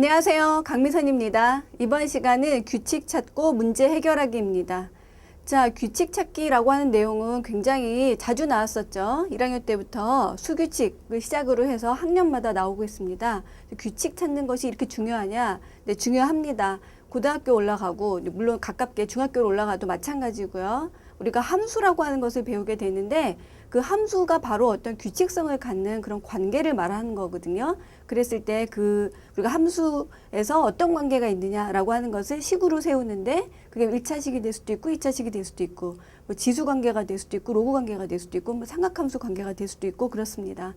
안녕하세요. 강미선입니다. 이번 시간은 규칙 찾고 문제 해결하기입니다. 자, 규칙 찾기라고 하는 내용은 굉장히 자주 나왔었죠. 1학년 때부터 수규칙을 시작으로 해서 학년마다 나오고 있습니다. 규칙 찾는 것이 이렇게 중요하냐? 네, 중요합니다. 고등학교 올라가고 물론 가깝게 중학교로 올라가도 마찬가지고요. 우리가 함수라고 하는 것을 배우게 되는데 그 함수가 바로 어떤 규칙성을 갖는 그런 관계를 말하는 거거든요. 그랬을 때 우리가 함수에서 어떤 관계가 있느냐라고 하는 것을 식으로 세우는데 그게 1차식이 될 수도 있고 2차식이 될 수도 있고 뭐 지수 관계가 될 수도 있고 로그 관계가 될 수도 있고 뭐 삼각함수 관계가 될 수도 있고 그렇습니다.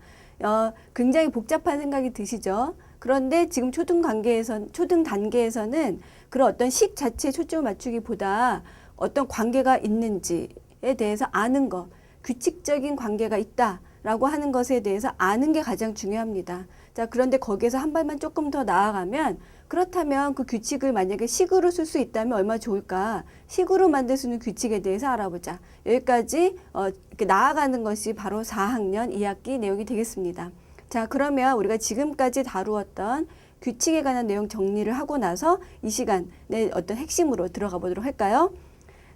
굉장히 복잡한 생각이 드시죠? 그런데 지금 초등 단계에서는 그런 어떤 식 자체에 초점을 맞추기보다 어떤 관계가 있는지에 대해서 아는 것, 규칙적인 관계가 있다라고 하는 것에 대해서 아는 게 가장 중요합니다. 자, 그런데 거기에서 한 발만 조금 더 나아가면 그렇다면 그 규칙을 만약에 식으로 쓸 수 있다면 얼마나 좋을까? 식으로 만들 수 있는 규칙에 대해서 알아보자. 여기까지 이렇게 나아가는 것이 바로 4학년 2학기 내용이 되겠습니다. 자, 그러면 우리가 지금까지 다루었던 규칙에 관한 내용 정리를 하고 나서 이 시간에 어떤 핵심으로 들어가 보도록 할까요?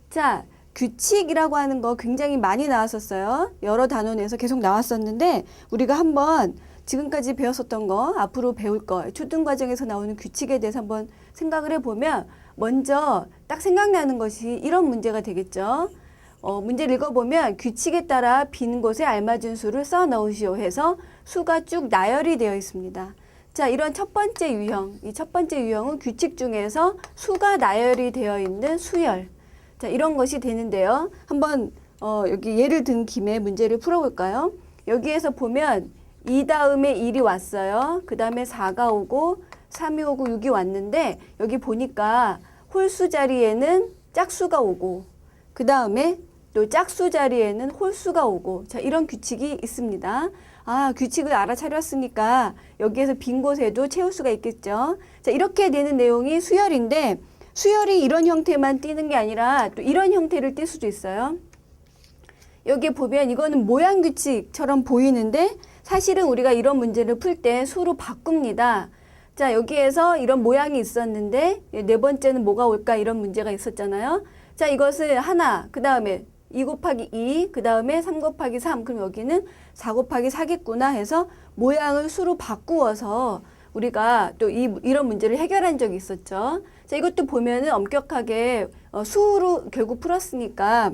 자, 규칙이라고 하는 거 굉장히 많이 나왔었어요. 여러 단원에서 계속 나왔었는데 우리가 한번 지금까지 배웠었던 거, 앞으로 배울 거, 초등 과정에서 나오는 규칙에 대해서 한번 생각을 해보면 먼저 딱 생각나는 것이 이런 문제가 되겠죠. 문제를 읽어보면 규칙에 따라 빈 곳에 알맞은 수를 써 넣으시오 해서 수가 쭉 나열이 되어 있습니다. 자, 이런 첫 번째 유형, 이 첫 번째 유형은 규칙 중에서 수가 나열이 되어 있는 수열. 자, 이런 것이 되는데요. 한번 여기 예를 든 김에 문제를 풀어볼까요? 여기에서 보면 2 다음에 1이 왔어요. 그 다음에 4가 오고 3이 오고 6이 왔는데 여기 보니까 홀수 자리에는 짝수가 오고 그 다음에 또 짝수 자리에는 홀수가 오고 자, 이런 규칙이 있습니다. 아, 규칙을 알아차렸으니까 여기에서 빈 곳에도 채울 수가 있겠죠. 자, 이렇게 되는 내용이 수열인데 수열이 이런 형태만 띄는 게 아니라 또 이런 형태를 띌 수도 있어요. 여기 보면 이거는 모양 규칙처럼 보이는데 사실은 우리가 이런 문제를 풀 때 수로 바꿉니다. 자, 여기에서 이런 모양이 있었는데 네 번째는 뭐가 올까 이런 문제가 있었잖아요. 자, 이것을 하나, 그 다음에 2 곱하기 2, 그 다음에 3 곱하기 3, 그럼 여기는 4 곱하기 4겠구나 해서 모양을 수로 바꾸어서 우리가 또 이런 문제를 해결한 적이 있었죠. 자, 이것도 보면은 엄격하게 수로 결국 풀었으니까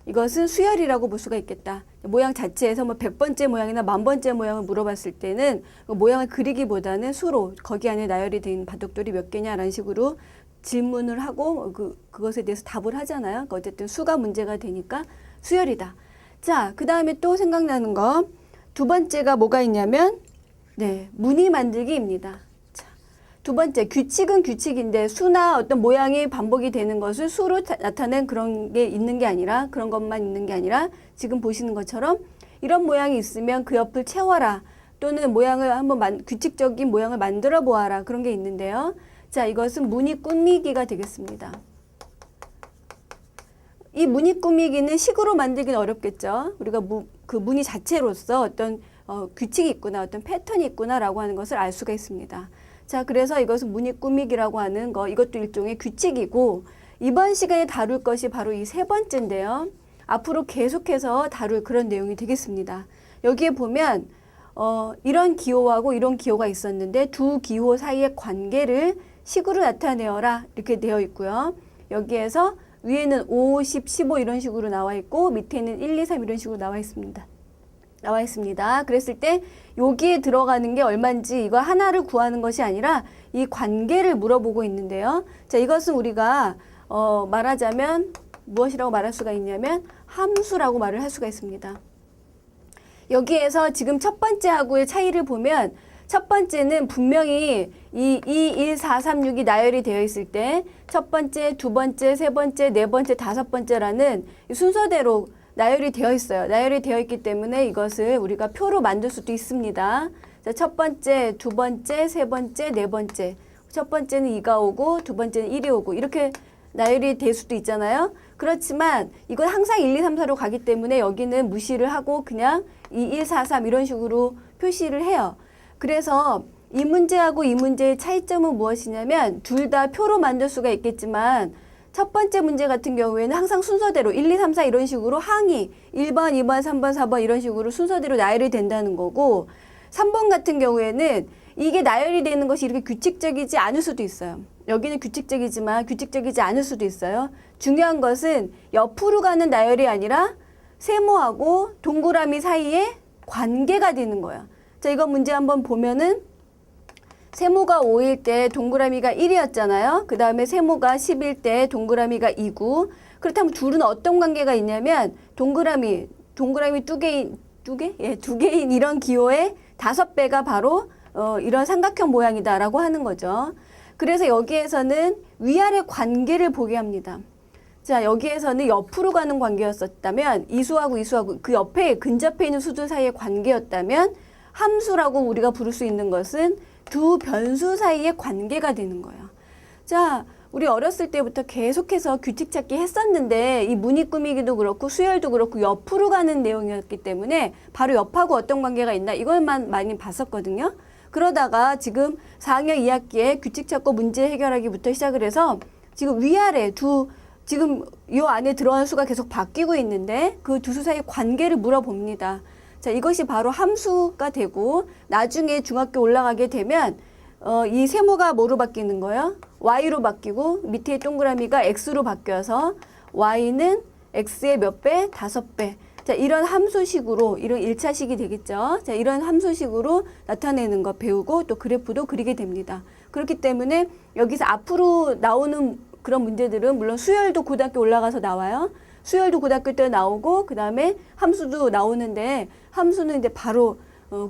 이것은 수열이라고 볼 수가 있겠다. 모양 자체에서 뭐 100번째 모양이나 10,000번째 모양을 물어봤을 때는 그 모양을 그리기보다는 수로 거기 안에 나열이 된 바둑돌이 몇 개냐라는 식으로 질문을 하고 그것에 대해서 답을 하잖아요. 그러니까 어쨌든 수가 문제가 되니까 수열이다. 자, 그 다음에 또 생각나는 거 두 번째가 뭐가 있냐면 네, 무늬 만들기입니다. 자, 두 번째, 규칙은 규칙인데 수나 어떤 모양이 반복이 되는 것을 수로 나타낸 그런 게 있는 게 아니라 그런 것만 있는 게 아니라 지금 보시는 것처럼 이런 모양이 있으면 그 옆을 채워라 또는 모양을 한번 규칙적인 모양을 만들어 보아라 그런 게 있는데요. 자, 이것은 무늬 꾸미기가 되겠습니다. 이 무늬 꾸미기는 식으로 만들기는 어렵겠죠. 우리가 그 무늬 자체로서 어떤 규칙이 있구나, 어떤 패턴이 있구나라고 하는 것을 알 수가 있습니다. 자, 그래서 이것은 무늬 꾸미기라고 하는 거, 이것도 일종의 규칙이고 이번 시간에 다룰 것이 바로 이 세 번째인데요. 앞으로 계속해서 다룰 그런 내용이 되겠습니다. 여기에 보면 이런 기호하고 이런 기호가 있었는데 두 기호 사이의 관계를 식으로 나타내어라 이렇게 되어 있고요. 여기에서 위에는 5, 10, 15 이런 식으로 나와 있고 밑에는 1, 2, 3 이런 식으로 나와 있습니다. 그랬을 때 여기에 들어가는 게 얼마인지 이거 하나를 구하는 것이 아니라 이 관계를 물어보고 있는데요. 자, 이것은 우리가 말하자면 무엇이라고 말할 수가 있냐면 함수라고 말을 할 수가 있습니다. 여기에서 지금 첫 번째하고의 차이를 보면 첫 번째는 분명히 이 2, 1, 4, 3, 6이 나열이 되어 있을 때 첫 번째, 두 번째, 세 번째, 네 번째, 다섯 번째라는 순서대로 나열이 되어 있어요. 나열이 되어 있기 때문에 이것을 우리가 표로 만들 수도 있습니다. 자, 첫 번째, 두 번째, 세 번째, 네 번째. 첫 번째는 2가 오고 두 번째는 1이 오고 이렇게 나열이 될 수도 있잖아요. 그렇지만 이건 항상 1, 2, 3, 4로 가기 때문에 여기는 무시를 하고 그냥 2, 1, 4, 3 이런 식으로 표시를 해요. 그래서 이 문제하고 이 문제의 차이점은 무엇이냐면 둘 다 표로 만들 수가 있겠지만 첫 번째 문제 같은 경우에는 항상 순서대로 1, 2, 3, 4 이런 식으로 항이 1번, 2번, 3번, 4번 이런 식으로 순서대로 나열이 된다는 거고 3번 같은 경우에는 이게 나열이 되는 것이 이렇게 규칙적이지 않을 수도 있어요. 여기는 규칙적이지만 규칙적이지 않을 수도 있어요. 중요한 것은 옆으로 가는 나열이 아니라 세모하고 동그라미 사이에 관계가 되는 거예요. 자, 이거 문제 한번 보면은 세모가 5일 때 동그라미가 1이었잖아요. 그 다음에 세모가 10일 때 동그라미가 2고 그렇다면 둘은 어떤 관계가 있냐면 동그라미 두 개? 예, 두 개인 이런 기호의 5배가 바로 이런 삼각형 모양이다라고 하는 거죠. 그래서 여기에서는 위아래 관계를 보게 합니다. 자, 여기에서는 옆으로 가는 관계였었다면 이 수하고 이 수하고 그 옆에 근접해 있는 수들 사이의 관계였다면 함수라고 우리가 부를 수 있는 것은 두 변수 사이의 관계가 되는 거예요. 자, 우리 어렸을 때부터 계속해서 규칙 찾기 했었는데 이 무늬 꾸미기도 그렇고 수열도 그렇고 옆으로 가는 내용이었기 때문에 바로 옆하고 어떤 관계가 있나 이걸만 많이 봤었거든요. 그러다가 지금 4학년 2학기에 규칙 찾고 문제 해결하기부터 시작을 해서 지금 위아래 지금 이 안에 들어간 수가 계속 바뀌고 있는데 그 두 수 사이의 관계를 물어봅니다. 자, 이것이 바로 함수가 되고 나중에 중학교 올라가게 되면 이 세모가 뭐로 바뀌는 거예요? y로 바뀌고 밑에 동그라미가 x로 바뀌어서 y는 x의 몇 배? 5배. 자, 이런 함수식으로 이런 1차식이 되겠죠. 자, 이런 함수식으로 나타내는 거 배우고 또 그래프도 그리게 됩니다. 그렇기 때문에 여기서 앞으로 나오는 그런 문제들은 물론 수열도 고등학교 올라가서 나와요. 수열도 고등학교 때 나오고 그 다음에 함수도 나오는데 함수는 이제 바로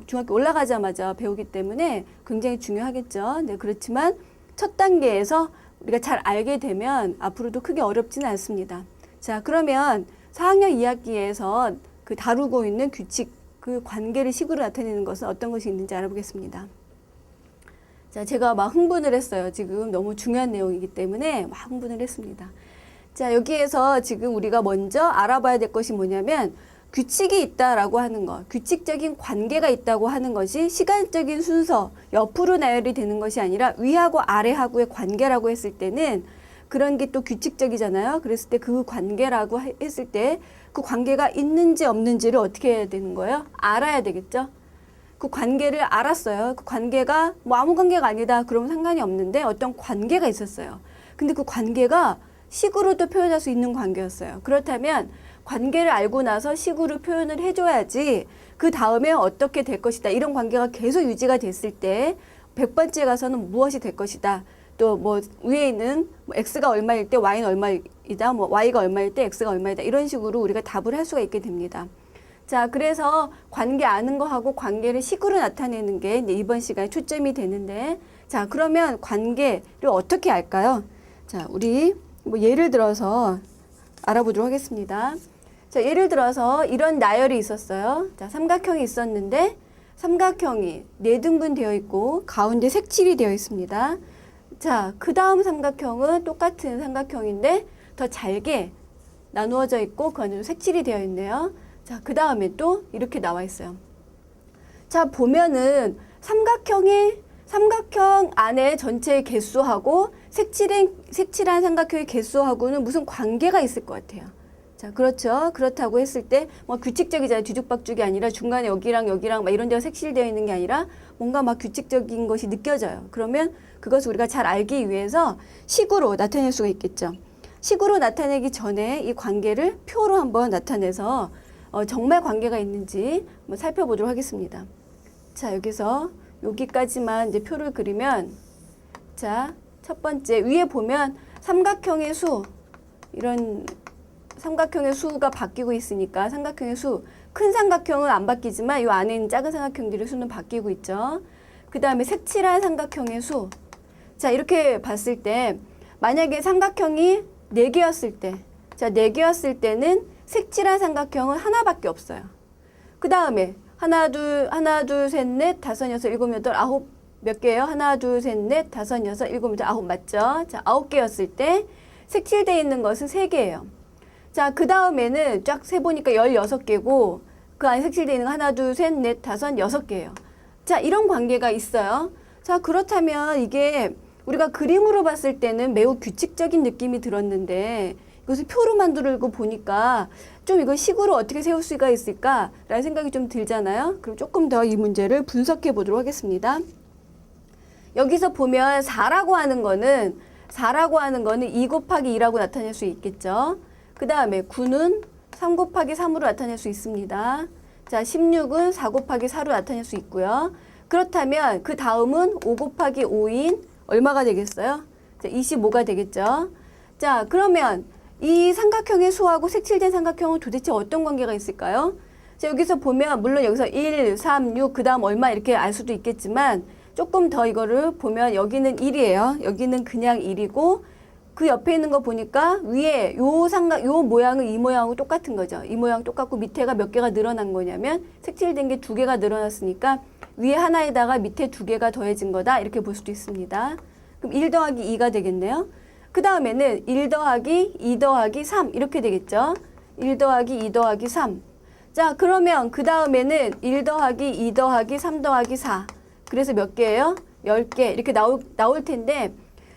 중학교 올라가자마자 배우기 때문에 굉장히 중요하겠죠. 네, 그렇지만 첫 단계에서 우리가 잘 알게 되면 앞으로도 크게 어렵지는 않습니다. 자, 그러면 4학년 2학기에서 그 다루고 있는 규칙, 그 관계를 식으로 나타내는 것은 어떤 것이 있는지 알아보겠습니다. 자, 제가 막 흥분을 했어요. 지금 너무 중요한 내용이기 때문에 막 흥분을 했습니다. 자, 여기에서 지금 우리가 먼저 알아봐야 될 것이 뭐냐면 규칙이 있다라고 하는 것, 규칙적인 관계가 있다고 하는 것이 시간적인 순서, 옆으로 나열이 되는 것이 아니라 위하고 아래하고의 관계라고 했을 때는 그런 게 또 규칙적이잖아요. 그랬을 때 그 관계라고 했을 때 그 관계가 있는지 없는지를 어떻게 해야 되는 거예요? 알아야 되겠죠. 그 관계를 알았어요. 그 관계가 뭐 아무 관계가 아니다. 그러면 상관이 없는데 어떤 관계가 있었어요. 근데 그 관계가 식으로도 표현할 수 있는 관계였어요. 그렇다면 관계를 알고 나서 식으로 표현을 해줘야지 그 다음에 어떻게 될 것이다. 이런 관계가 계속 유지가 됐을 때 100번째 가서는 무엇이 될 것이다. 또 뭐 위에 있는 뭐 x가 얼마일 때 y는 얼마이다. 뭐 y가 얼마일 때 x가 얼마이다. 이런 식으로 우리가 답을 할 수가 있게 됩니다. 자, 그래서 관계 아는 거하고 관계를 식으로 나타내는 게 이제 이번 시간에 초점이 되는데 자, 그러면 관계를 어떻게 알까요? 자, 우리 뭐 예를 들어서 알아보도록 하겠습니다. 자, 예를 들어서 이런 나열이 있었어요. 자, 삼각형이 있었는데 삼각형이 4등분 되어 있고 가운데 색칠이 되어 있습니다. 자, 그 다음 삼각형은 똑같은 삼각형인데 더 잘게 나누어져 있고 그 안에도 색칠이 되어 있네요. 자, 그 다음에 또 이렇게 나와 있어요. 자, 보면은 삼각형 안에 전체의 개수하고 색칠한 삼각형의 개수하고는 무슨 관계가 있을 것 같아요. 자, 그렇죠. 그렇다고 했을 때 뭐 규칙적이잖아요. 뒤죽박죽이 아니라 중간에 여기랑 막 이런 데가 색칠되어 있는 게 아니라 뭔가 막 규칙적인 것이 느껴져요. 그러면 그것을 우리가 잘 알기 위해서 식으로 나타낼 수가 있겠죠. 식으로 나타내기 전에 이 관계를 표로 한번 나타내서 정말 관계가 있는지 한번 살펴보도록 하겠습니다. 자, 여기까지만 이제 표를 그리면 자, 첫 번째 위에 보면 삼각형의 수 이런 삼각형의 수가 바뀌고 있으니까 삼각형의 수, 큰 삼각형은 안 바뀌지만 이 안에 있는 작은 삼각형들의 수는 바뀌고 있죠. 그 다음에 색칠한 삼각형의 수. 자, 이렇게 봤을 때 만약에 삼각형이 4개였을 때, 자, 4개였을 때는 색칠한 삼각형은 하나밖에 없어요. 그 다음에 하나, 둘, 셋, 넷, 다섯, 여섯, 일곱, 여덟, 아홉 몇 개예요? 하나, 둘, 셋, 넷, 다섯, 여섯, 일곱, 여덟, 아홉 맞죠? 자, 9개였을 때 색칠되어 있는 것은 3개예요. 자, 그 다음에는 쫙 세보니까 16개고 그 안에 색칠되어 있는 거 하나, 둘, 셋, 넷, 다섯, 6개예요. 자, 이런 관계가 있어요. 자, 그렇다면 이게 우리가 그림으로 봤을 때는 매우 규칙적인 느낌이 들었는데 이것을 표로 만들고 보니까 좀 이거 식으로 어떻게 세울 수가 있을까라는 생각이 좀 들잖아요. 그럼 조금 더 이 문제를 분석해 보도록 하겠습니다. 여기서 보면 4라고 하는 거는 2 곱하기 2라고 나타낼 수 있겠죠. 그 다음에 9는 3 곱하기 3으로 나타낼 수 있습니다. 자, 16은 4 곱하기 4로 나타낼 수 있고요. 그렇다면 그 다음은 5 곱하기 5인 얼마가 되겠어요? 자, 25가 되겠죠. 자, 그러면 이 삼각형의 수하고 색칠된 삼각형은 도대체 어떤 관계가 있을까요? 자, 여기서 보면 물론 여기서 1, 3, 6, 그 다음 얼마 이렇게 알 수도 있겠지만 조금 더 이거를 보면 여기는 1이에요. 여기는 그냥 1이고 그 옆에 있는 거 보니까 위에 요 모양은 이 모양하고 똑같은 거죠. 이 모양 똑같고 밑에가 몇 개가 늘어난 거냐면 색칠된 게 2개가 늘어났으니까 위에 하나에다가 밑에 2개가 더해진 거다. 이렇게 볼 수도 있습니다. 그럼 1 더하기 2가 되겠네요. 그 다음에는 1 더하기 2 더하기 3 이렇게 되겠죠. 1 더하기 2 더하기 3. 자, 그러면 그 다음에는 1 더하기 2 더하기 3 더하기 4. 그래서 몇 개예요? 10개 이렇게 나올 텐데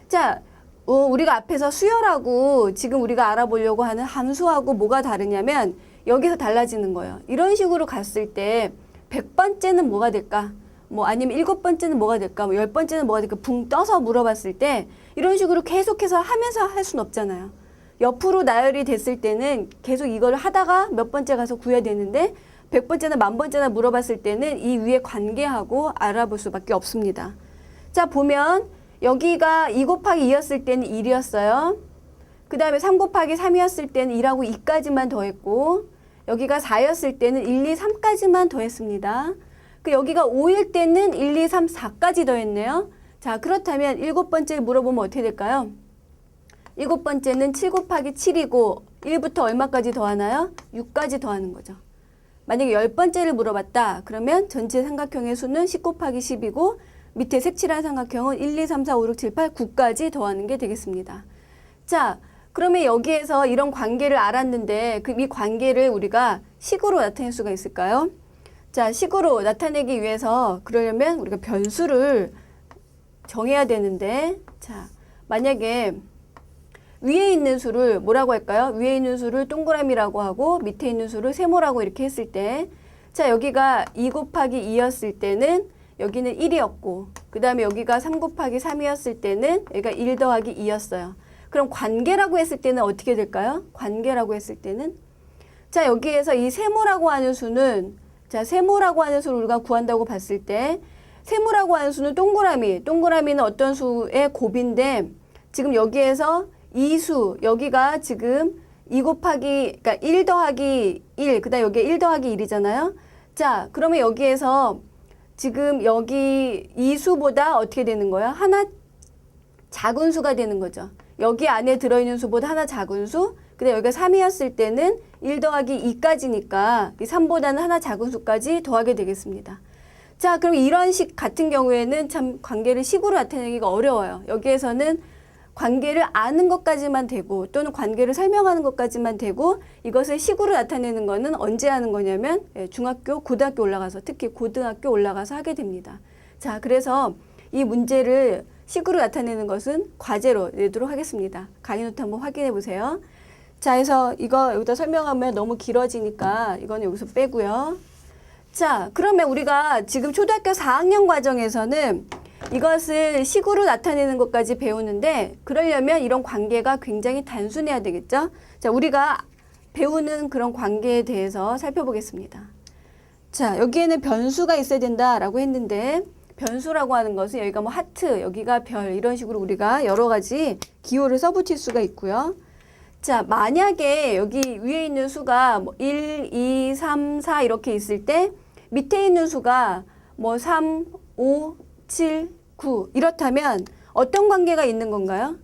자, 우리가 앞에서 수열하고 지금 우리가 알아보려고 하는 함수하고 뭐가 다르냐면 여기서 달라지는 거예요. 이런 식으로 갔을 때 100번째는 뭐가 될까? 뭐 아니면 7번째는 뭐가 될까? 뭐 10번째는 뭐가 될까? 붕 떠서 물어봤을 때 이런 식으로 계속해서 하면서 할 수는 없잖아요. 옆으로 나열이 됐을 때는 계속 이걸 하다가 몇 번째 가서 구해야 되는데 100번째나 10,000번째나 물어봤을 때는 이 위에 관계하고 알아볼 수밖에 없습니다. 자, 보면 여기가 2 곱하기 2였을 때는 1이었어요. 그 다음에 3 곱하기 3이었을 때는 1하고 2까지만 더했고 여기가 4였을 때는 1, 2, 3까지만 더했습니다. 그 여기가 5일 때는 1, 2, 3, 4까지 더했네요. 자, 그렇다면 7번째 물어보면 어떻게 될까요? 7번째는 7 곱하기 7이고 1부터 얼마까지 더하나요? 6까지 더하는 거죠. 만약에 10번째를 물어봤다. 그러면 전체 삼각형의 수는 10 곱하기 10이고 밑에 색칠한 삼각형은 1, 2, 3, 4, 5, 6, 7, 8, 9까지 더하는 게 되겠습니다. 자, 그러면 여기에서 이런 관계를 알았는데 그럼 이 관계를 우리가 식으로 나타낼 수가 있을까요? 자, 식으로 나타내기 위해서 그러려면 우리가 변수를 정해야 되는데 자, 만약에 위에 있는 수를 뭐라고 할까요? 위에 있는 수를 동그라미라고 하고 밑에 있는 수를 세모라고 이렇게 했을 때 자, 여기가 2 곱하기 2였을 때는 여기는 1이었고 그 다음에 여기가 3 곱하기 3이었을 때는 여기가 1 더하기 2였어요. 그럼 관계라고 했을 때는 어떻게 될까요? 관계라고 했을 때는 자, 여기에서 이 세모라고 하는 수는 자, 세모라고 하는 수를 우리가 구한다고 봤을 때 세모라고 하는 수는 동그라미는 어떤 수의 곱인데 지금 여기에서 이 수, 여기가 지금 2 곱하기, 그러니까 1 더하기 1, 그 다음에 여기가 1 더하기 1이잖아요. 자, 그러면 여기에서 지금 여기 이 수보다 어떻게 되는 거야? 하나 작은 수가 되는 거죠. 여기 안에 들어있는 수보다 하나 작은 수, 그 다음에 여기가 3이었을 때는 1 더하기 2까지니까 이 3보다는 하나 작은 수까지 더하게 되겠습니다. 자, 그럼 이런 식 같은 경우에는 참 관계를 식으로 나타내기가 어려워요. 여기에서는 관계를 아는 것까지만 되고 또는 관계를 설명하는 것까지만 되고 이것을 식으로 나타내는 거는 언제 하는 거냐면 중학교, 고등학교 올라가서 특히 고등학교 올라가서 하게 됩니다. 자, 그래서 이 문제를 식으로 나타내는 것은 과제로 내도록 하겠습니다. 강의 노트 한번 확인해 보세요. 자, 그래서 이거 여기다 설명하면 너무 길어지니까 이거는 여기서 빼고요. 자, 그러면 우리가 지금 초등학교 4학년 과정에서는 이것을 식으로 나타내는 것까지 배우는데 그러려면 이런 관계가 굉장히 단순해야 되겠죠? 자, 우리가 배우는 그런 관계에 대해서 살펴보겠습니다. 자, 여기에는 변수가 있어야 된다라고 했는데 변수라고 하는 것은 여기가 뭐 하트, 여기가 별 이런 식으로 우리가 여러 가지 기호를 써붙일 수가 있고요. 자, 만약에 여기 위에 있는 수가 뭐 1, 2, 3, 4 이렇게 있을 때 밑에 있는 수가 뭐 3, 5, 7, 9 이렇다면 어떤 관계가 있는 건가요?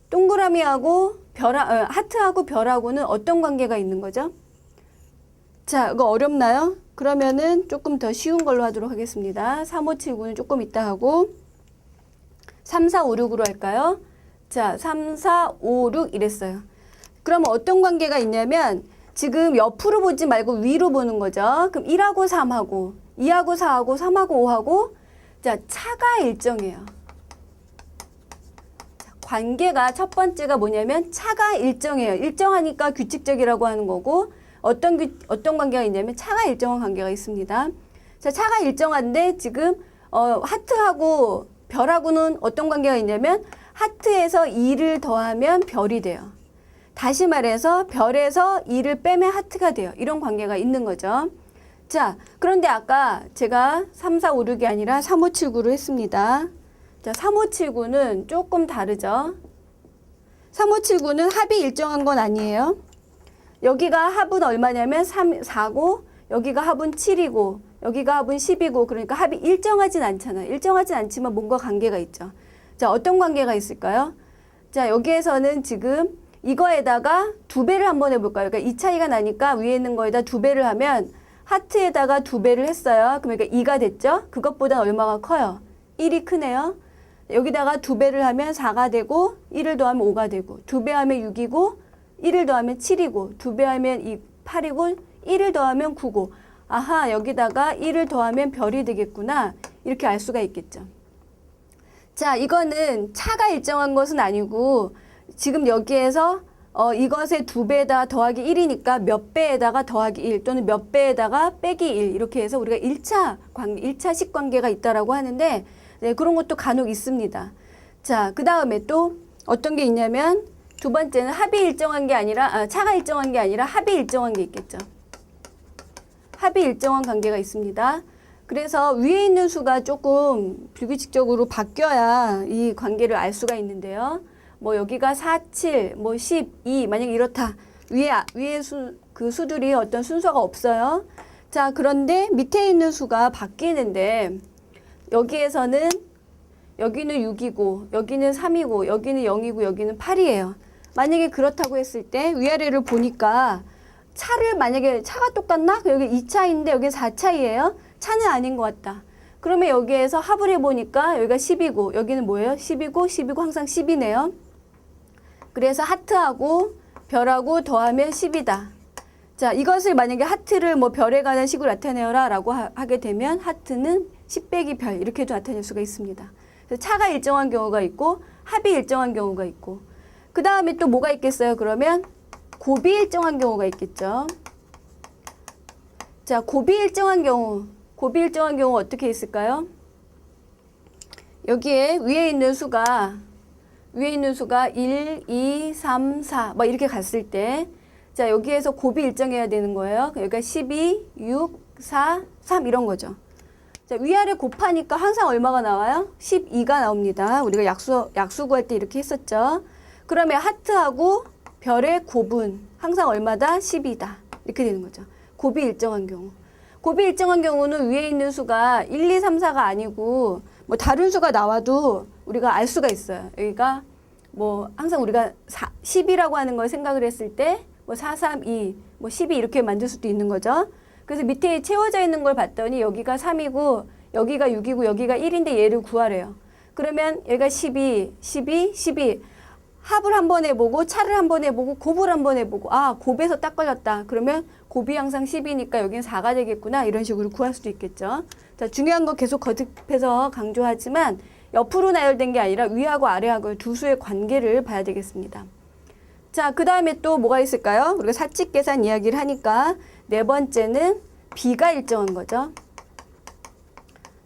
동그라미하고 하트하고 별하고는 어떤 관계가 있는 거죠? 자, 이거 어렵나요? 그러면은 조금 더 쉬운 걸로 하도록 하겠습니다. 3, 5, 7, 9는 조금 이따 하고 3, 4, 5, 6으로 할까요? 자, 3, 4, 5, 6 이랬어요. 그러면 어떤 관계가 있냐면 지금 옆으로 보지 말고 위로 보는 거죠. 그럼 1하고 3하고 2하고 4하고 3하고 5하고 자, 차가 일정해요. 자, 관계가 첫 번째가 뭐냐면 차가 일정해요. 일정하니까 규칙적이라고 하는 거고 어떤 관계가 있냐면 차가 일정한 관계가 있습니다. 자, 차가 일정한데 지금 하트하고 별하고는 어떤 관계가 있냐면 하트에서 2를 더하면 별이 돼요. 다시 말해서 별에서 2를 빼면 하트가 돼요. 이런 관계가 있는 거죠. 자, 그런데 아까 제가 3, 4, 5, 6이 아니라 3, 5, 7, 9로 했습니다. 자, 3, 5, 7, 9는 조금 다르죠. 3, 5, 7, 9는 합이 일정한 건 아니에요. 여기가 합은 얼마냐면 3, 4고 여기가 합은 7이고 여기가 합은 10이고 그러니까 합이 일정하진 않잖아요. 일정하진 않지만 뭔가 관계가 있죠. 자, 어떤 관계가 있을까요? 자, 여기에서는 지금 이거에다가 2배를 한번 해볼까요? 그러니까 이 차이가 나니까 위에 있는 거에다 2배를 하면 하트에다가 2배를 했어요. 그러니까 2가 됐죠? 그것보다 얼마가 커요? 1이 크네요. 여기다가 2배를 하면 4가 되고 1을 더하면 5가 되고 2배 하면 6이고 1을 더하면 7이고 2배 하면 8이고 1을 더하면 9고 아하, 여기다가 1을 더하면 별이 되겠구나. 이렇게 알 수가 있겠죠. 자, 이거는 차가 일정한 것은 아니고 지금 여기에서 이것의 2배에다 더하기 1이니까 몇 배에다가 더하기 1 또는 몇 배에다가 빼기 1 이렇게 해서 우리가 1차식 관계가 있다라고 하는데 네, 그런 것도 간혹 있습니다. 자, 그 다음에 또 어떤 게 있냐면 두 번째는 합이 일정한 게 아니라 차가 일정한 게 아니라 합이 일정한 게 있겠죠. 합이 일정한 관계가 있습니다. 그래서 위에 있는 수가 조금 불규칙적으로 바뀌어야 이 관계를 알 수가 있는데요. 뭐 여기가 4, 7, 뭐 12, 만약에 이렇다. 위에 그 수들이 어떤 순서가 없어요. 자, 그런데 밑에 있는 수가 바뀌는데 여기에서는 여기는 6이고 여기는 3이고 여기는 0이고 여기는 8이에요. 만약에 그렇다고 했을 때 위아래를 보니까 만약에 차가 똑같나? 여기 2차인데 여기 4차이에요. 차는 아닌 것 같다. 그러면 여기에서 합을 해보니까 여기가 10이고 여기는 뭐예요? 10이고 항상 10이네요. 그래서 하트하고 별하고 더하면 10이다. 자, 이것을 만약에 하트를 뭐 별에 관한 식으로 나타내어라 라고 하게 되면 하트는 10 빼기 별 이렇게도 나타낼 수가 있습니다. 그래서 차가 일정한 경우가 있고 합이 일정한 경우가 있고 그 다음에 또 뭐가 있겠어요? 그러면 곱이 일정한 경우가 있겠죠. 자, 곱이 일정한 경우 어떻게 있을까요? 여기에 위에 있는 수가 1, 2, 3, 4 뭐 이렇게 갔을 때 자, 여기에서 곱이 일정해야 되는 거예요. 여기가 12, 6, 4, 3 이런 거죠. 자, 위아래 곱하니까 항상 얼마가 나와요? 12가 나옵니다. 우리가 약수 구할 때 이렇게 했었죠. 그러면 하트하고 별의 곱은 항상 얼마다? 10이다. 이렇게 되는 거죠. 곱이 일정한 경우. 곱이 일정한 경우는 위에 있는 수가 1, 2, 3, 4가 아니고 뭐 다른 수가 나와도 우리가 알 수가 있어요. 여기가 뭐 항상 우리가 10이라고 하는 걸 생각을 했을 때 뭐 4, 3, 2, 뭐 12 이렇게 만들 수도 있는 거죠. 그래서 밑에 채워져 있는 걸 봤더니 여기가 3이고 여기가 6이고 여기가 1인데 얘를 구하래요. 그러면 얘가 12, 12, 12 합을 한번 해보고 차를 한번 해보고 곱을 한번 해보고 곱에서 딱 걸렸다. 그러면 곱이 항상 10이니까 여기는 4가 되겠구나. 이런 식으로 구할 수도 있겠죠. 자, 중요한 거 계속 거듭해서 강조하지만 옆으로 나열된 게 아니라 위하고 아래하고 두 수의 관계를 봐야 되겠습니다. 자, 그 다음에 또 뭐가 있을까요? 우리가 사칙 계산 이야기를 하니까 네 번째는 비가 일정한 거죠.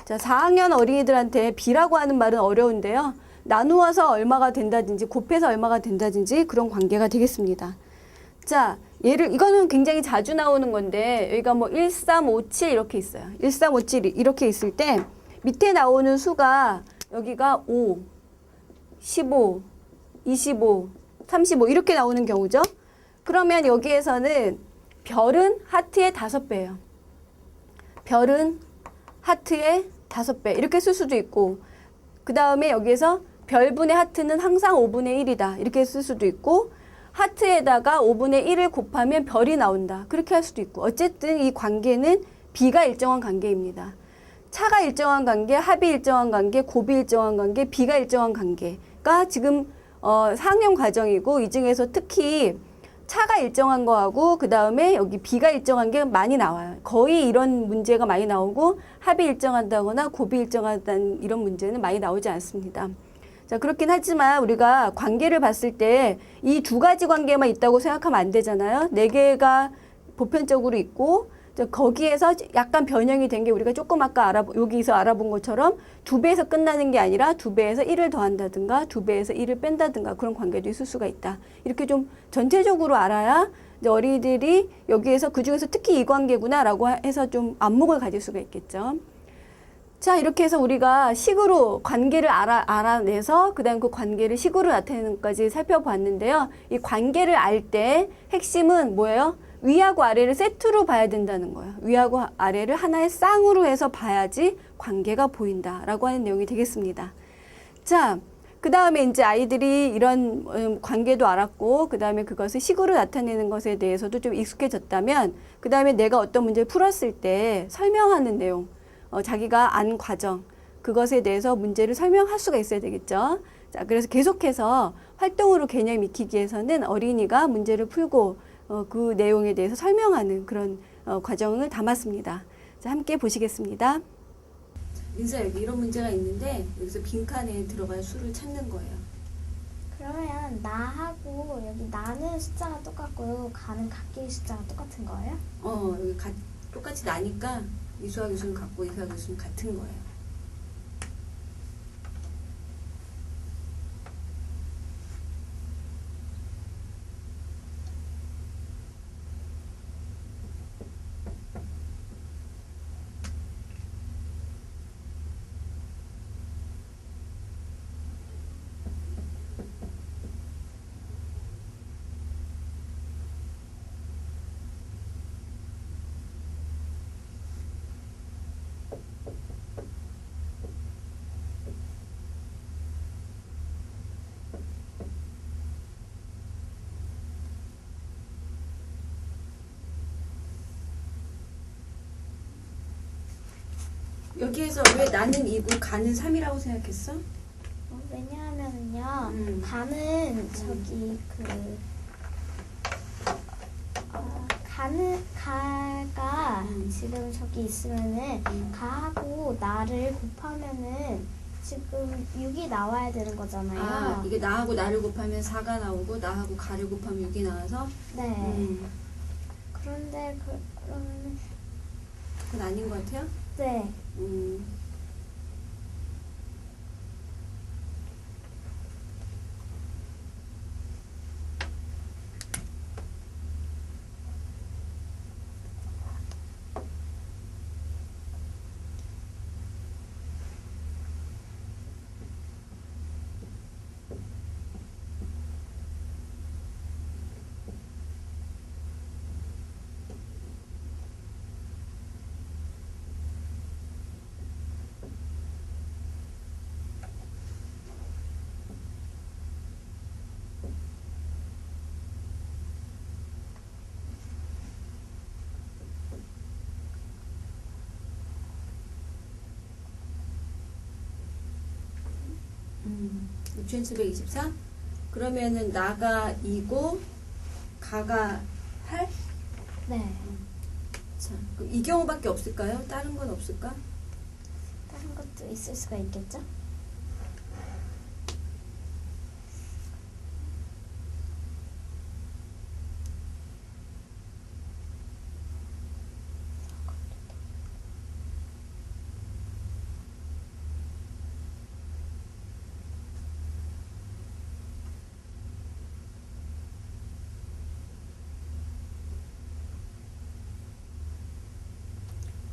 자, 4학년 어린이들한테 비라고 하는 말은 어려운데요. 나누어서 얼마가 된다든지 곱해서 얼마가 된다든지 그런 관계가 되겠습니다. 자, 이거는 굉장히 자주 나오는 건데 여기가 뭐 1, 3, 5, 7 이렇게 있어요. 1, 3, 5, 7 이렇게 있을 때 밑에 나오는 수가 여기가 5, 15, 25, 35 이렇게 나오는 경우죠. 그러면 여기에서는 별은 하트의 5배예요. 별은 하트의 5배 이렇게 쓸 수도 있고 그 다음에 여기에서 별분의 하트는 항상 5분의 1이다 이렇게 쓸 수도 있고 하트에다가 5분의 1을 곱하면 별이 나온다 그렇게 할 수도 있고 어쨌든 이 관계는 비가 일정한 관계입니다. 차가 일정한 관계, 합이 일정한 관계, 곱이 일정한 관계, 비가 일정한 관계가 지금 4학년 과정이고 이 중에서 특히 차가 일정한 거하고 그 다음에 여기 B가 일정한 게 많이 나와요. 거의 이런 문제가 많이 나오고 합이 일정한다거나 곱이 일정하다는 이런 문제는 많이 나오지 않습니다. 자, 그렇긴 하지만 우리가 관계를 봤을 때 이 두 가지 관계만 있다고 생각하면 안 되잖아요. 네 개가 보편적으로 있고 거기에서 약간 변형이 된 게 우리가 조금 아까 여기서 알아본 것처럼 2배에서 끝나는 게 아니라 2배에서 1을 더한다든가 2배에서 1을 뺀다든가 그런 관계도 있을 수가 있다. 이렇게 좀 전체적으로 알아야 이제 어린이들이 여기에서 그중에서 특히 이 관계구나라고 해서 좀 안목을 가질 수가 있겠죠. 자, 이렇게 해서 우리가 식으로 관계를 알아내서 그다음 그 관계를 식으로 나타내는 것까지 살펴봤는데요. 이 관계를 알 때 핵심은 뭐예요? 위하고 아래를 세트로 봐야 된다는 거예요. 위하고 아래를 하나의 쌍으로 해서 봐야지 관계가 보인다라고 하는 내용이 되겠습니다. 자, 그 다음에 이제 아이들이 이런 관계도 알았고, 그 다음에 그것을 식으로 나타내는 것에 대해서도 좀 익숙해졌다면, 그 다음에 내가 어떤 문제를 풀었을 때 설명하는 내용, 자기가 안 과정, 그것에 대해서 문제를 설명할 수가 있어야 되겠죠. 자, 그래서 계속해서 활동으로 개념 익히기 위해서는 어린이가 문제를 풀고 그 내용에 대해서 설명하는 그런 과정을 담았습니다. 자, 함께 보시겠습니다. 민서, 여기 이런 문제가 있는데 여기서 빈칸에 들어갈 수를 찾는 거예요. 그러면 나하고 여기 나는 숫자가 똑같고 가는 각기의 숫자가 똑같은 거예요? 여기 똑같이 나니까 이수와 교수는 같고 이수와 교수는 같은 거예요. 여기에서 왜 나는 2고 가는 3이라고 생각했어? 왜냐하면은요, 가는 저기 가가 지금 저기 있으면은 가하고 나를 곱하면은 지금 6이 나와야 되는 거잖아요. 아, 이게 나하고 나를 곱하면 4가 나오고 나하고 가를 곱하면 6이 나와서? 네. 그런데 그러면은 그건 아닌 것 같아요? 네. 유치원수 124? 그러면은 나가 2고 가가 8? 네. 자, 그럼 이 경우밖에 없을까요? 다른 건 없을까? 다른 것도 있을 수가 있겠죠?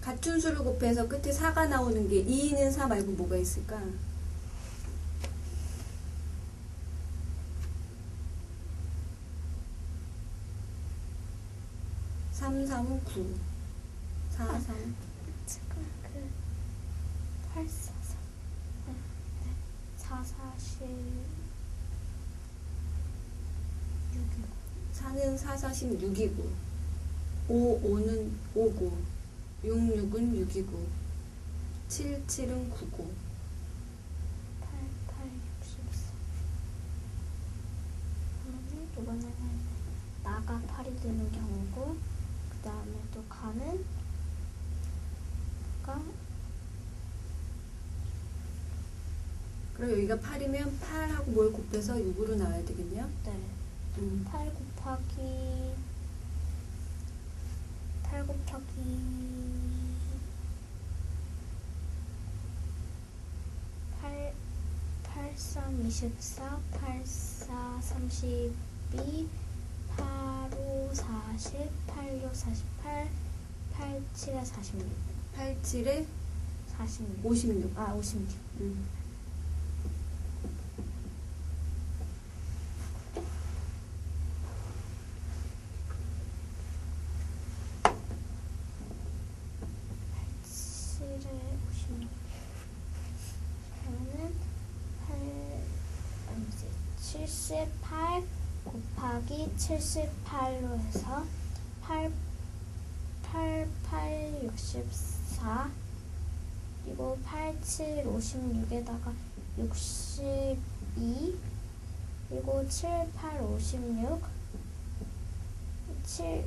같은 수를 곱해서 끝에 4가 나오는 게 2는 4 말고 뭐가 있을까? 3, 3은 9. 4, 3. 지금 8, 4, 4. 네. 4, 4, 10. 4는 4, 4, 16이고 5, 5는 5고 6, 6은 6이고 7, 7은 9고 8, 8, 64. 그러면 이번에는 나가 나가 8이 되는 경우고 그 다음에 또 가는 가 그럼 여기가 8이면 8하고 뭘 곱해서 6으로 나와야 되겠네요. 네. 8 곱하기 8 3 24 8 4 32 8 5 40 8 6 48 8 7에 46 87에 46 56. 아 56 7에 56 그러면은 78 곱하기 78로 해서 8 64 그리고 87 56에다가 62 그리고 7 8 56 7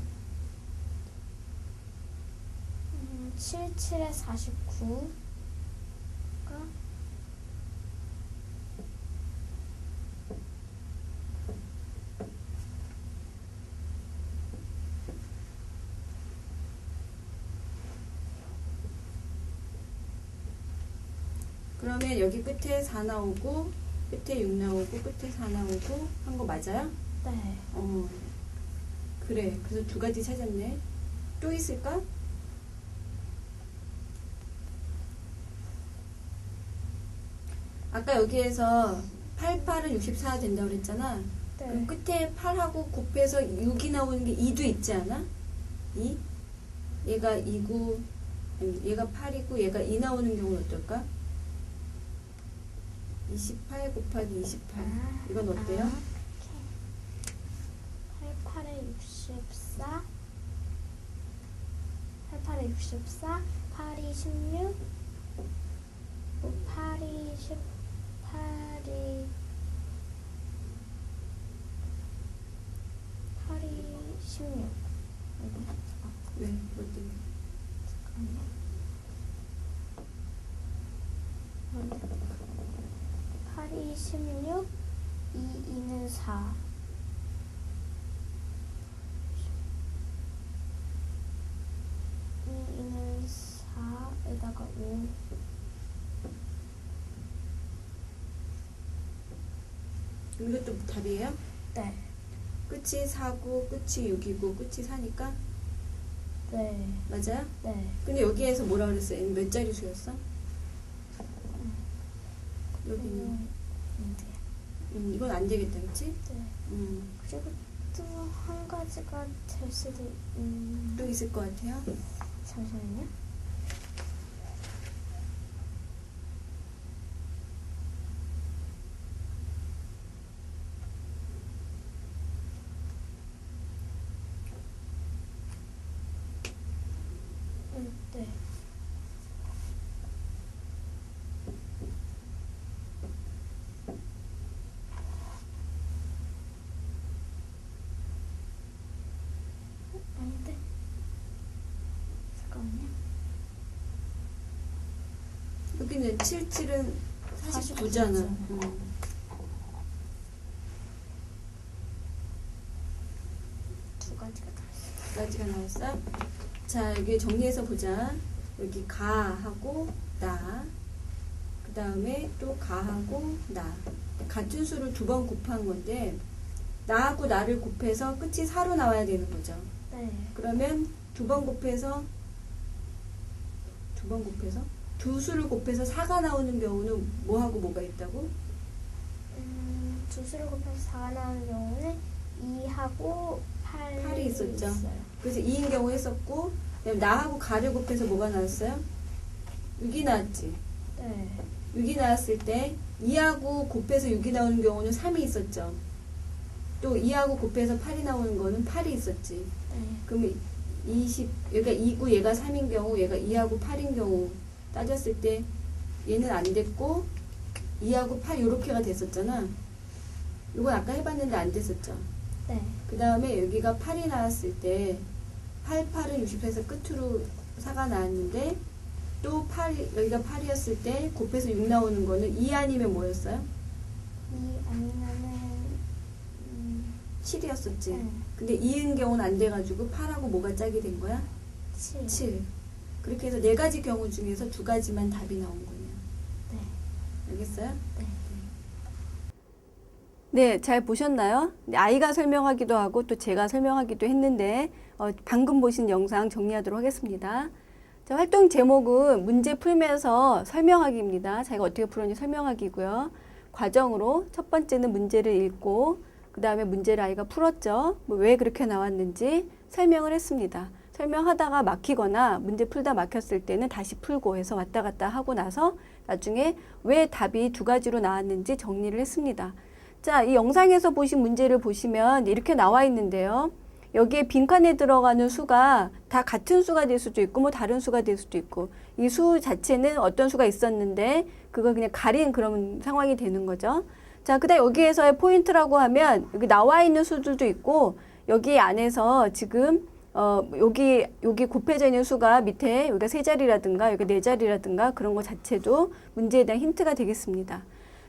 7에 49가 그러면 여기 끝에 4 나오고 끝에 6 나오고 끝에 4 나오고 한 거 맞아요? 네. 그래. 그래서 두 가지 찾았네. 또 있을까? 아까 여기에서 88은 64 된다고 그랬잖아. 그럼 네. 끝에 8하고 곱해서 6이 나오는 게 2도 있지 않아? 2? 얘가 2고, 아니, 얘가 8이고 얘가 2 나오는 경우는 어떨까? 28 곱하기 28. 이건 어때요? 88에 64 88에 64 8이 16 8이 18이 8이 16 왜? 뭐 때문에? 잠깐만요. 8이 16 2는 4 2는 4에다가 5 이것도 답이에요? 네. 끝이 4고 끝이 6이고 끝이 4니까? 네. 맞아요? 네. 근데 여기에서 뭐라 그랬어요? 얘는 몇 자리 수였어? 여기는 이건 안 되겠다, 그치? 네. 그리고 또 한 가지가 될 수도 또 있을 것 같아요. 잠시만요. 네. 아닌데. 잠깐만요. 여기는 77은 49잖아. 49잖아. 두 가지가 다 있어요. 두 가지가 나왔어? 자, 여기 정리해서 보자. 여기 가하고 나. 그 다음에 또 가하고 나. 같은 수를 두 번 곱한 건데, 나하고 나를 곱해서 끝이 4로 나와야 되는 거죠. 네. 그러면 두 번 곱해서 두 수를 곱해서 4가 나오는 경우는 뭐하고 뭐가 있다고? 두 수를 곱해서 4가 나오는 경우는 2하고 8이 있었죠. 있어요. 그래서 2인 경우 했었고, 그다음에 나하고 가를 곱해서 뭐가 나왔어요? 6이 나왔지. 네. 6이 나왔을 때 2하고 곱해서 6이 나오는 경우는 3이 있었죠. 또 2하고 곱해서 8이 나오는 거는 8이 있었지. 네. 그러면 20, 얘가 2고 얘가 3인 경우, 얘가 2하고 8인 경우 따졌을 때 얘는 안 됐고 2하고 8 요렇게가 됐었잖아. 이건 아까 해봤는데 안 됐었죠. 네. 그 다음에 여기가 8이 나왔을 때 8은 64에서 끝으로 4가 나왔는데 또 8, 여기가 8이었을 때 곱해서 6 나오는 거는 2 아니면 뭐였어요? 2 아니면은 7이었었지. 네. 근데 2인 경우는 안 돼가지고 8하고 뭐가 짝이 된 거야? 7. 7. 그렇게 해서 4가지 경우 중에서 2가지만 답이 나온 거네요. 네. 알겠어요? 네. 네, 잘 보셨나요? 아이가 설명하기도 하고 또 제가 설명하기도 했는데 방금 보신 영상 정리하도록 하겠습니다. 자, 활동 제목은 문제 풀면서 설명하기입니다. 자기가 어떻게 풀었는지 설명하기고요. 과정으로 첫 번째는 문제를 읽고 그 다음에 문제를 아이가 풀었죠. 왜 그렇게 나왔는지 설명을 했습니다. 설명하다가 막히거나 문제 풀다 막혔을 때는 다시 풀고 해서 왔다 갔다 하고 나서 나중에 왜 답이 2가지로 나왔는지 정리를 했습니다. 자, 이 영상에서 보신 문제를 보시면 이렇게 나와 있는데요. 여기에 빈칸에 들어가는 수가 다 같은 수가 될 수도 있고 뭐 다른 수가 될 수도 있고 이 수 자체는 어떤 수가 있었는데 그걸 그냥 가린 그런 상황이 되는 거죠. 자, 그다음 여기에서의 포인트라고 하면 여기 나와 있는 수들도 있고 여기 안에서 지금 여기 곱해져 있는 수가 밑에 여기가 3자리라든가 여기 4자리라든가 그런 것 자체도 문제에 대한 힌트가 되겠습니다.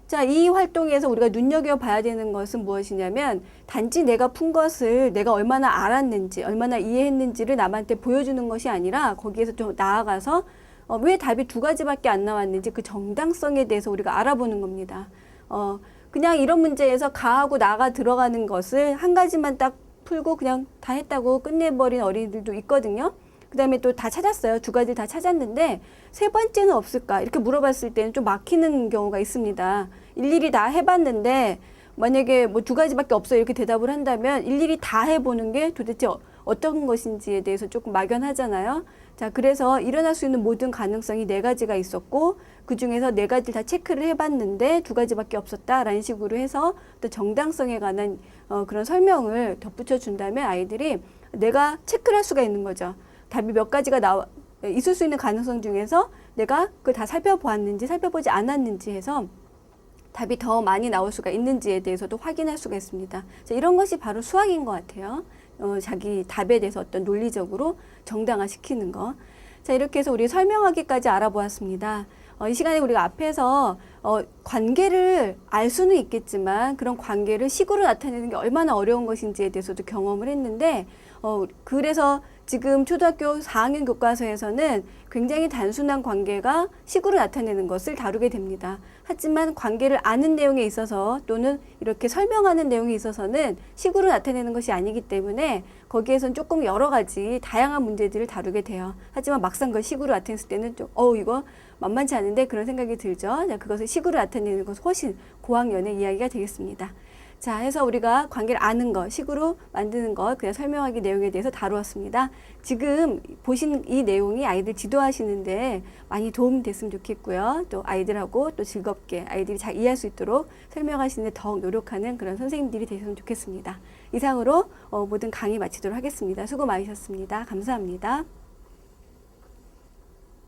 자, 이 활동에서 우리가 눈여겨봐야 되는 것은 무엇이냐면 단지 내가 푼 것을 내가 얼마나 알았는지 얼마나 이해했는지를 남한테 보여주는 것이 아니라 거기에서 좀 나아가서 왜 답이 2가지밖에 안 나왔는지 그 정당성에 대해서 우리가 알아보는 겁니다. 그냥 이런 문제에서 가하고 나가 들어가는 것을 한 가지만 딱 풀고 그냥 다 했다고 끝내버린 어린이들도 있거든요. 그 다음에 또 다 찾았어요. 2가지 다 찾았는데 3번째는 없을까? 이렇게 물어봤을 때는 좀 막히는 경우가 있습니다. 일일이 다 해봤는데 만약에 뭐 2가지밖에 없어요. 이렇게 대답을 한다면 일일이 다 해보는 게 도대체 어떤 것인지에 대해서 조금 막연하잖아요. 자, 그래서 일어날 수 있는 모든 가능성이 4가지가 있었고 그 중에서 4가지를 다 체크를 해봤는데 2가지밖에 없었다라는 식으로 해서 또 정당성에 관한 그런 설명을 덧붙여 준다면 아이들이 내가 체크를 할 수가 있는 거죠. 답이 몇 가지가 있을 수 있는 가능성 중에서 내가 그걸 다 살펴보았는지 살펴보지 않았는지 해서 답이 더 많이 나올 수가 있는지에 대해서도 확인할 수가 있습니다. 자, 이런 것이 바로 수학인 것 같아요. 자기 답에 대해서 어떤 논리적으로 정당화시키는 거. 자, 이렇게 해서 우리 설명하기까지 알아보았습니다. 이 시간에 우리가 앞에서 관계를 알 수는 있겠지만 그런 관계를 식으로 나타내는 게 얼마나 어려운 것인지에 대해서도 경험을 했는데 그래서 지금 초등학교 4학년 교과서에서는 굉장히 단순한 관계가 식으로 나타내는 것을 다루게 됩니다. 하지만 관계를 아는 내용에 있어서 또는 이렇게 설명하는 내용에 있어서는 식으로 나타내는 것이 아니기 때문에 거기에선 조금 여러 가지 다양한 문제들을 다루게 돼요. 하지만 막상 그걸 식으로 나타냈을 때는 좀 이거 만만치 않은데 그런 생각이 들죠. 자, 그것을 식으로 나타내는 것은 훨씬 고학년의 이야기가 되겠습니다. 자, 해서 우리가 관계를 아는 것, 식으로 만드는 것, 그냥 설명하기 내용에 대해서 다루었습니다. 지금 보신 이 내용이 아이들 지도하시는데 많이 도움이 됐으면 좋겠고요. 또 아이들하고 또 즐겁게 아이들이 잘 이해할 수 있도록 설명하시는 데 더욱 노력하는 그런 선생님들이 되셨으면 좋겠습니다. 이상으로 모든 강의 마치도록 하겠습니다. 수고 많으셨습니다. 감사합니다.